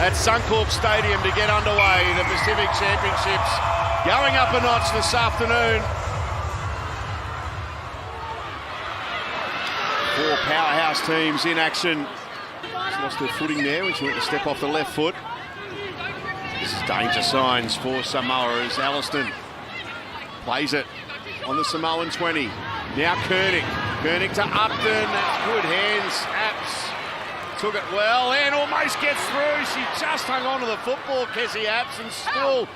at Suncorp Stadium to get underway. The Pacific Championships going up a notch this afternoon. Four powerhouse teams in action. She's lost her footing there when she went to step off the left foot. This is danger signs for Samoa as Alliston plays it on the Samoan 20. Now Koenig to Upton. That's good hands. Apps took it well and almost gets through. She just hung on to the football, Kezzy Apps, and still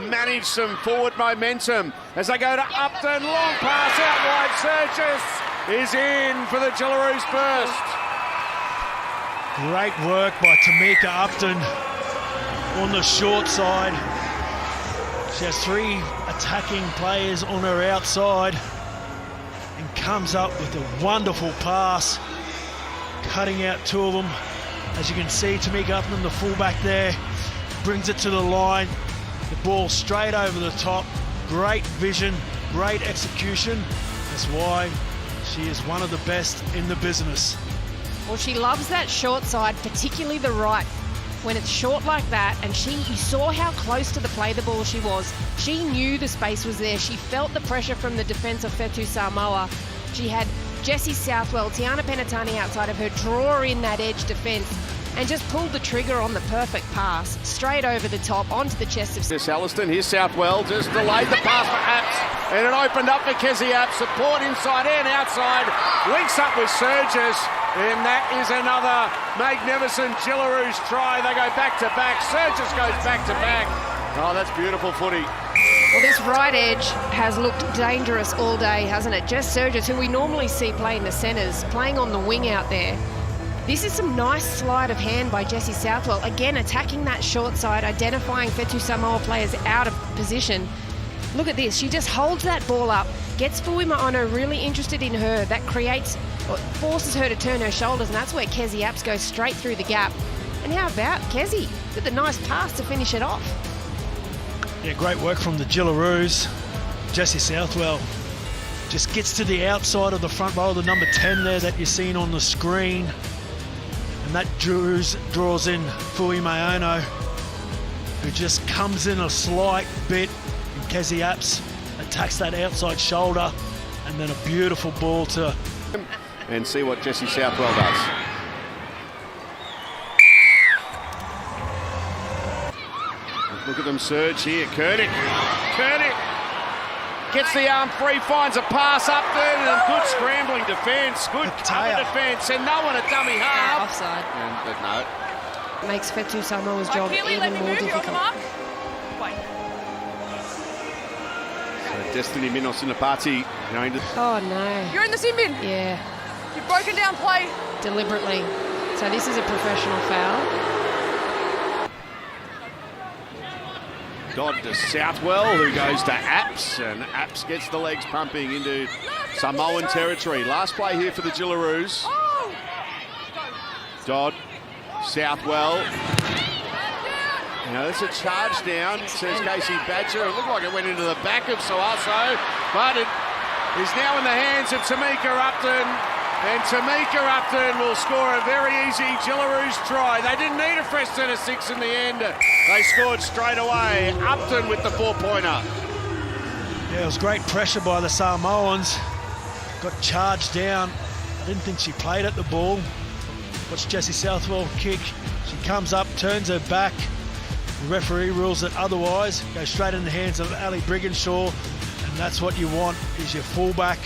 managed some forward momentum as they go to Upton. Long pass out wide. Surges is in for the Jillaroos burst. Great work by Tamika Upton on the short side. She has three attacking players on her outside and comes up with a wonderful pass, cutting out two of them. As you can see, Tamika Upton, the fullback there, brings it to the line. The ball straight over the top. Great vision, great execution. That's why she is one of the best in the business. Well, she loves that short side, particularly the right. When it's short like that, and you saw how close to the play the ball she was. She knew the space was there. She felt the pressure from the defence of Fetu Samoa. She had Jessie Southwell, Tiana Penatani outside of her, draw in that edge defence and just pulled the trigger on the perfect pass, straight over the top, onto the chest of... This Alliston, here's Southwell, just delayed the pass for Apps, and it opened up for Kezzy Apps. Support inside and outside, links up with Surges, and that is another magnificent Jillaroos try. They go back to back. Surges goes back to back. Oh, that's beautiful footy. Well, this right edge has looked dangerous all day, hasn't it? Jess Surges, who we normally see playing the centres, playing on the wing out there. This is some nice sleight of hand by Jessie Southwell. Again, attacking that short side, identifying Fetu Samoa players out of position. Look at this. She just holds that ball up, gets Fuimaono really interested in her. That forces her to turn her shoulders, and that's where Kezzy Apps goes straight through the gap. And how about Kezzy with the nice pass to finish it off? Yeah, great work from the Jillaroos. Jessie Southwell just gets to the outside of the front row, the number 10 there that you're seeing on the screen. And that draws in Fuimaono, who just comes in a slight bit, and Kezzy Apps attacks that outside shoulder, and then a beautiful ball to... And see what Jessie Southwell does. Look at them surge here. Koenig gets the arm free, finds a pass up there, and good scrambling defence, good cover defence, and no one a dummy half. Offside. But no. Makes Fetu Samoa's job even more difficult. So Destiny Minos in the party going to... Oh no. You're in the sin bin. Yeah. You've broken down play. Deliberately. So this is a professional foul. Dodd to Southwell, who goes to Apps, and Apps gets the legs pumping into Samoan territory. Last play here for the Jillaroos. Dodd, Southwell. Now there's a charge down, says Casey Badger. It looked like it went into the back of Soaso, but it is now in the hands of Tamika Upton. And Tamika Upton will score a very easy Jillaroos try. They didn't need a fresh set of 6 in the end. They scored straight away. Upton with the 4-pointer. Yeah, it was great pressure by the Samoans. Got charged down. I didn't think she played at the ball. Watch Jessie Southwell kick. She comes up, turns her back. The referee rules it otherwise. Goes straight in the hands of Ali Brigginshaw. And that's what you want, is your fullback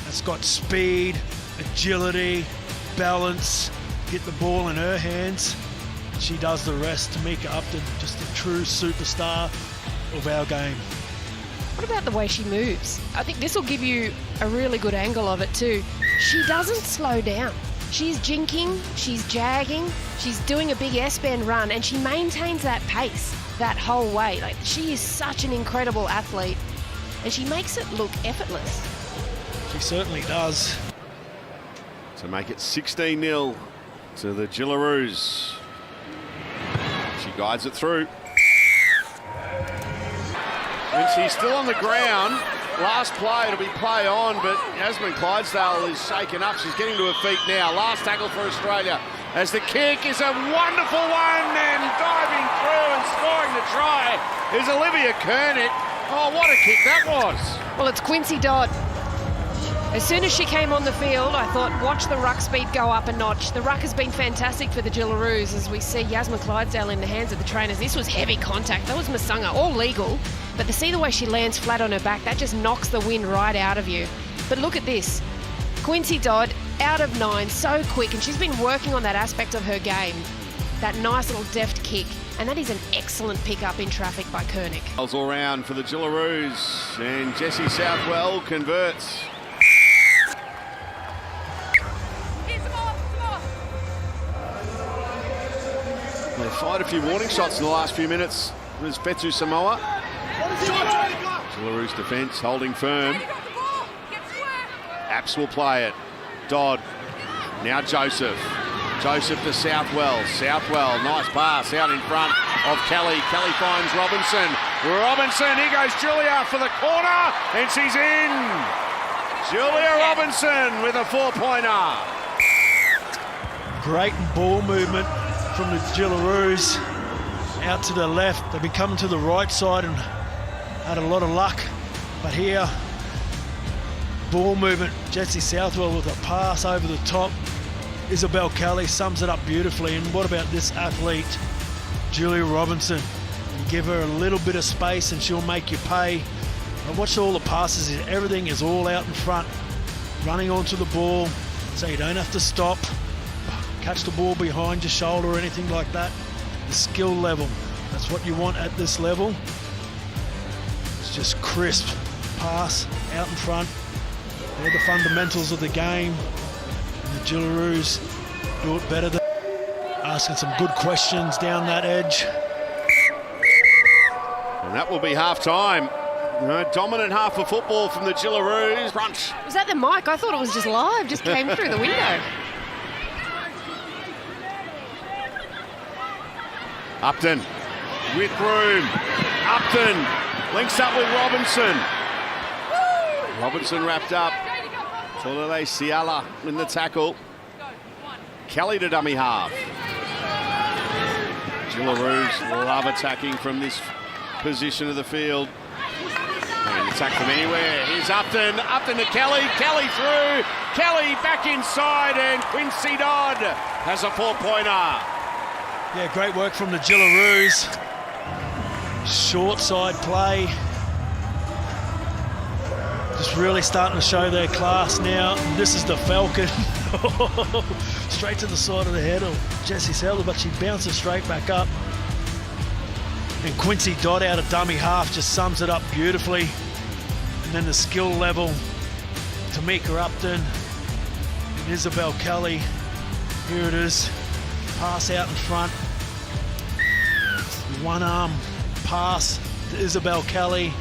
that's got speed, agility, balance, get the ball in her hands. She does the rest. Tamika Upton, just a true superstar of our game. What about the way she moves? I think this will give you a really good angle of it too. She doesn't slow down. She's jinking, she's jagging, she's doing a big S-bend run, and she maintains that pace that whole way. Like, she is such an incredible athlete, and she makes it look effortless. She certainly does. To make it 16-0 to the Jillaroos. She guides it through. And she's still on the ground. Last play, it'll be play on, but Yasmin Clydesdale is shaken up. She's getting to her feet now. Last tackle for Australia as the kick is a wonderful one, and try is Olivia Kernick. Oh, what a kick that was. Well, it's Quincy Dodd. As soon as she came on the field, I thought, watch the ruck speed go up a notch. The ruck has been fantastic for the Jillaroos, as we see Yasmin Clydesdale in the hands of the trainers. This was heavy contact. That was Masunga, all legal. But to see the way she lands flat on her back, that just knocks the wind right out of you. But look at this. Quincy Dodd, out of 9, so quick, and she's been working on that aspect of her game. That nice little deft kick. And that is an excellent pick-up in traffic by Kernick. All round for the Jillaroos, and Jessie Southwell converts. They fired a few warning shots in the last few minutes. There's Fetu Samoa. Jillaroos defence holding firm. Apps will play it. Dodd. Now Joseph. Joseph to Southwell. Southwell, nice pass out in front of Kelly. Kelly finds Robinson. Robinson, here goes Julia for the corner, and she's in. Julia Robinson with a 4-pointer. Great ball movement from the Jillaroos out to the left. They've been coming to the right side and had a lot of luck. But here, ball movement, Jessie Southwell with a pass over the top. Isabel Kelly sums it up beautifully. And what about this athlete, Julia Robinson? You give her a little bit of space and she'll make you pay. And watch all the passes. Everything is all out in front, running onto the ball, so you don't have to stop, catch the ball behind your shoulder or anything like that. The skill level, that's what you want at this level. It's just crisp pass out in front. They're the fundamentals of the game. And the Jillaroos do it better. Asking some good questions down that edge. And that will be half-time. Dominant half of football from the Jillaroos. Crunch. Was that the mic? I thought it was just live, just came through the window. Upton with room. Upton links up with Robinson. Robinson wrapped up. Tolele Ciala in the tackle. Kelly to dummy half. Jillaroos love attacking from this position of the field. And attack from anywhere. Here's Upton. Upton to Kelly. Kelly through. Kelly back inside, and Quincy Dodd has a 4-pointer. Yeah, great work from the Jillaroos. Short side play. Just really starting to show their class now. This is the Falcon. Straight to the side of the head of Jessie Southwell, but she bounces straight back up. And Quincy Dodd out of dummy half just sums it up beautifully. And then the skill level, Tamika Upton and Isabel Kelly. Here it is. Pass out in front. One arm pass to Isabel Kelly.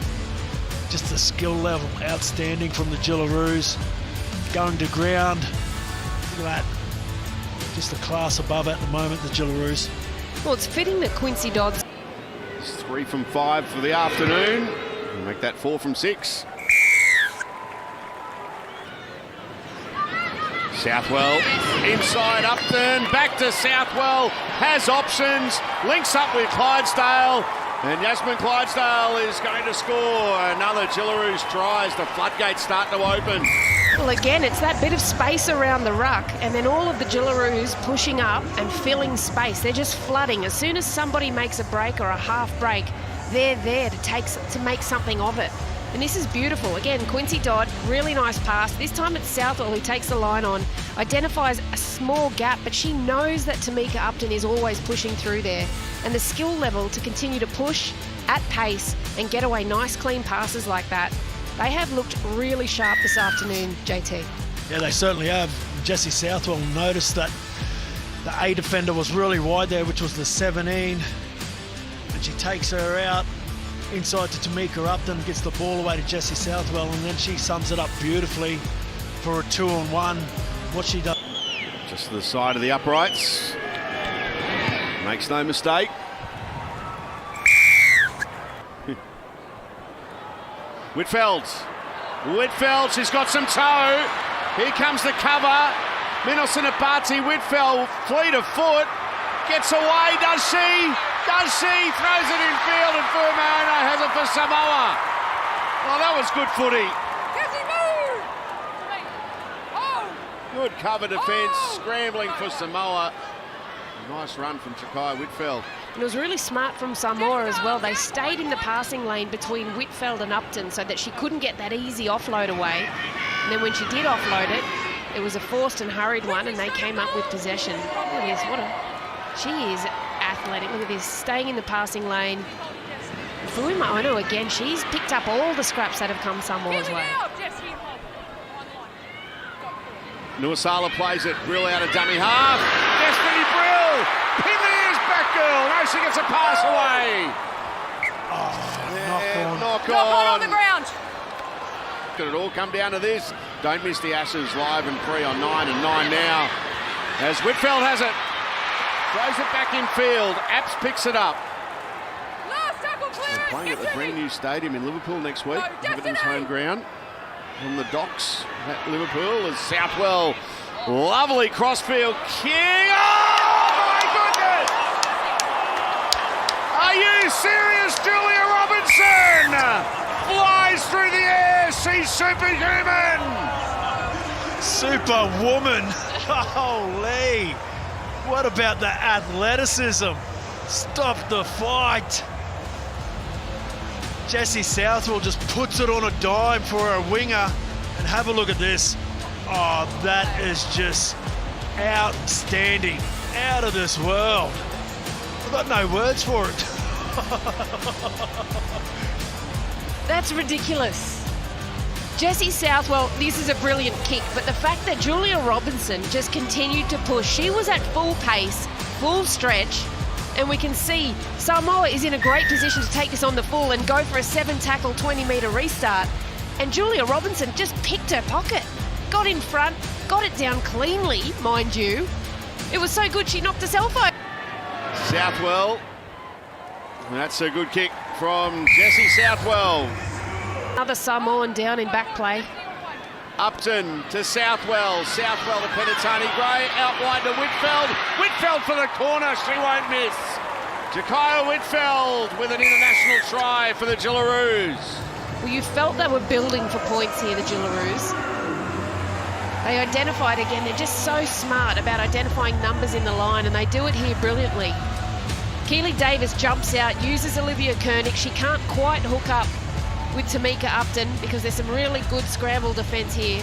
Just the skill level outstanding from the Jillaroos. Going to ground. Look at that. Just a class above at the moment, the Jillaroos. Well, it's fitting that Quincy Dodd's. It's 3 from 5 for the afternoon. We'll make that 4 from 6. Southwell inside Upton, back to Southwell, has options, links up with Clydesdale, and Yasmin Clydesdale is going to score. Another Jillaroos tries, the floodgates start to open. Well, again, it's that bit of space around the ruck, and then all of the Jillaroos pushing up and filling space. They're just flooding. As soon as somebody makes a break or a half break, they're there to make something of it. And this is beautiful. Again, Quincy Dodd, really nice pass. This time it's Southwell who takes the line on, identifies a small gap, but she knows that Tamika Upton is always pushing through there. And the skill level to continue to push at pace and get away nice, clean passes like that. They have looked really sharp this afternoon, JT. Yeah, they certainly have. Jessie Southwell noticed that the A defender was really wide there, which was the 17. And she takes her out. Inside to Tamika Upton, gets the ball away to Jessie Southwell, and then she sums it up beautifully for a 2-on-1. What she does. Just to the side of the uprights. Makes no mistake. Whitfeld. Whitfeld, she's got some toe. Here comes the cover. Minos and Abati. Whitfeld, fleet of foot. Gets away, does she? Does she? Throws it in field and Fumaona has it for Samoa. Oh, that was good footy. Good cover defence, scrambling for Samoa. Nice run from Jakai Whitfeld. And it was really smart from Samoa as well. They stayed in the passing lane between Whitfeld and Upton so that she couldn't get that easy offload away. And then when she did offload it, it was a forced and hurried one, and they came up with possession. Look at this, she is athletic. Look at this, staying in the passing lane. Fumaona again, she's picked up all the scraps that have come Samoa's way. Nuasala plays it, Brill out of dummy half. Destiny Brill, pin the ears back, girl. No, she gets a pass away. Knock on the ground. Could it all come down to this? Don't miss the Ashes live and free on 9 and 9 now. As Whitfeld has it, throws it back in field. Apps picks it up. They're playing at the brand new stadium in Liverpool next week. Everton's home ground. On the docks at Liverpool is Southwell. Lovely crossfield king. Oh my goodness! Are you serious? Julia Robinson flies through the air. She's superhuman. Superwoman. Holy. What about the athleticism? Stop the fight. Jessie Southwell just puts it on a dime for her winger. And have a look at this. Oh, that is just outstanding. Out of this world. I've got no words for it. That's ridiculous. Jessie Southwell, this is a brilliant kick, but the fact that Julia Robinson just continued to push, she was at full pace, full stretch, and we can see Samoa is in a great position to take this on the full and go for a 7-tackle, 20-metre restart. And Julia Robinson just picked her pocket, got in front, got it down cleanly, mind you. It was so good she knocked herself out. Southwell, that's a good kick from Jessie Southwell. Another Samoan down in back play. Upton to Southwell. Southwell to Penatani Gray. Out wide to Whitfeld. Whitfeld for the corner. She won't miss. Jakai Whitfeld with an international try for the Jillaroos. Well, you felt they were building for points here, the Jillaroos. They identified again. They're just so smart about identifying numbers in the line, and they do it here brilliantly. Keely Davis jumps out, uses Olivia Koenig. She can't quite hook up with Tamika Upton because there's some really good scramble defence here.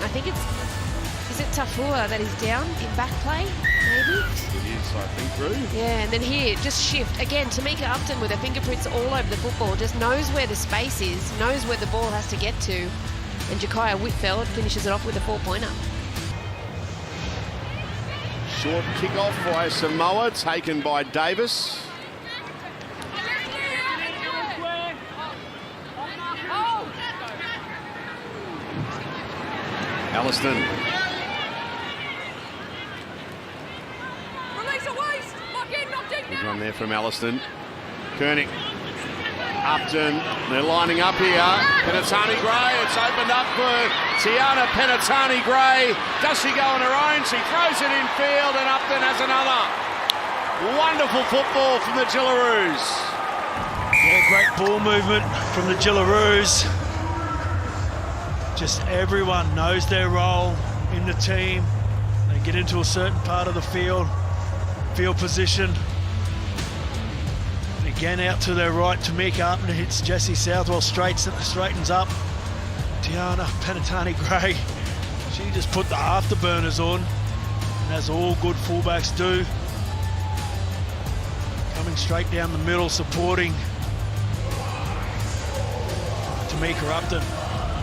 I think is it Tafua that is down in back play, maybe? It is, I think, Drew. Yeah, and then here, just shift. Again, Tamika Upton with her fingerprints all over the football, just knows where the space is, knows where the ball has to get to. And Jakai Whitfeld finishes it off with a 4-pointer. Short kick-off by Samoa, taken by Davis. Alliston. Good run there from Alliston. Koenig. Upton. They're lining up here. Penatani Gray. It's opened up for Tiana Penatani Gray. Does she go on her own? She throws it in field and Upton has another. Wonderful football from the Jillaroos. Yeah, great ball movement from the Jillaroos. Just everyone knows their role in the team. They get into a certain part of the field position. Again, out to their right, Tamika Upton hits Jessie Southwell, straightens up. Tiana Penatani Gray, she just put the afterburners on, and as all good fullbacks do. Coming straight down the middle, supporting Tamika Upton.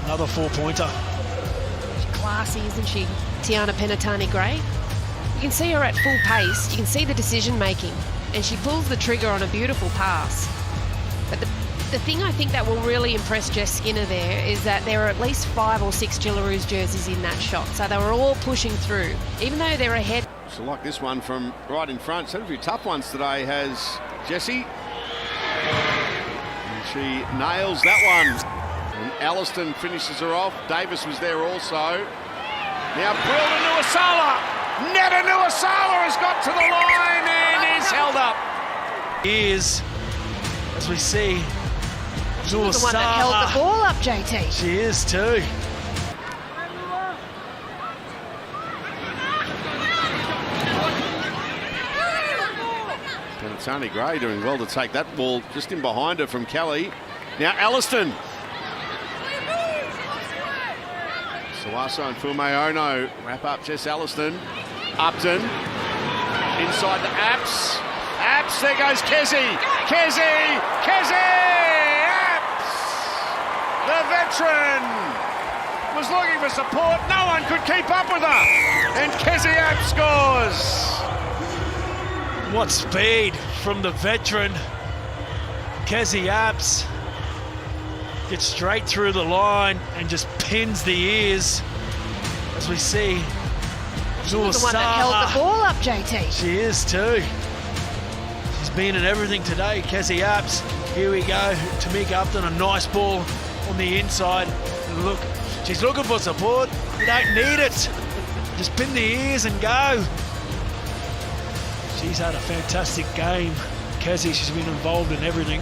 Another 4-pointer. She's classy, isn't she, Tiana Penatani Gray? You can see her at full pace, you can see the decision making, and she pulls the trigger on a beautiful pass. But the thing I think that will really impress Jess Skinner there is that there are at least 5 or 6 Jillaroos jerseys in that shot, so they were all pushing through, even though they're ahead. So like this one from right in front. Some of your tough ones today has Jessie. And she nails that one. And Alliston finishes her off. Davis was there also. Now Brill to Nuasala. Netta Nuasala has got to the line and is held up. Is, as we see, She was the one that held the ball up, JT. She is too. And it's only Gray doing well to take that ball just in behind her from Kelly. Now Alliston. Sawaso and Fumeono wrap up Jess Alliston. Upton. Inside to Apps. Apps, there goes Kessie. Kessie! Apps! The veteran was looking for support. No one could keep up with her. And Kessie Apps scores. What speed from the veteran. Kessie Apps gets straight through the line and just pins the ears, as we see. She was the one that held the ball up, JT. She is too. She's been in everything today, Kessie Apps. Here we go, Tamika Upton, a nice ball on the inside. And look, she's looking for support. You don't need it. Just pin the ears and go. She's had a fantastic game. Kessie, she's been involved in everything.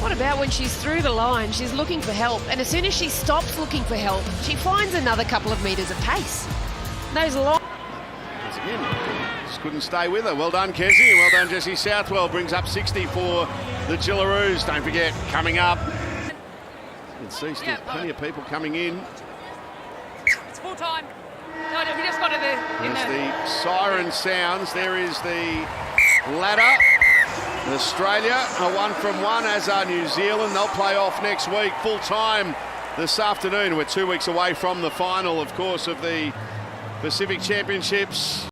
What about when she's through the line, she's looking for help, and as soon as she stops looking for help, she finds another couple of metres of pace. Those long... Once again, just couldn't stay with her. Well done, Kessie, and well done, Jessie Southwell. Brings up 60 for the Jillaroos. Don't forget, coming up. You can see still plenty of people coming in. It's full time. No, we just got to As the siren sounds, there is the ladder. Australia are 1-from-1, as are New Zealand. They'll play off next week full time this afternoon. We're 2 weeks away from the final, of course, of the Pacific Championships.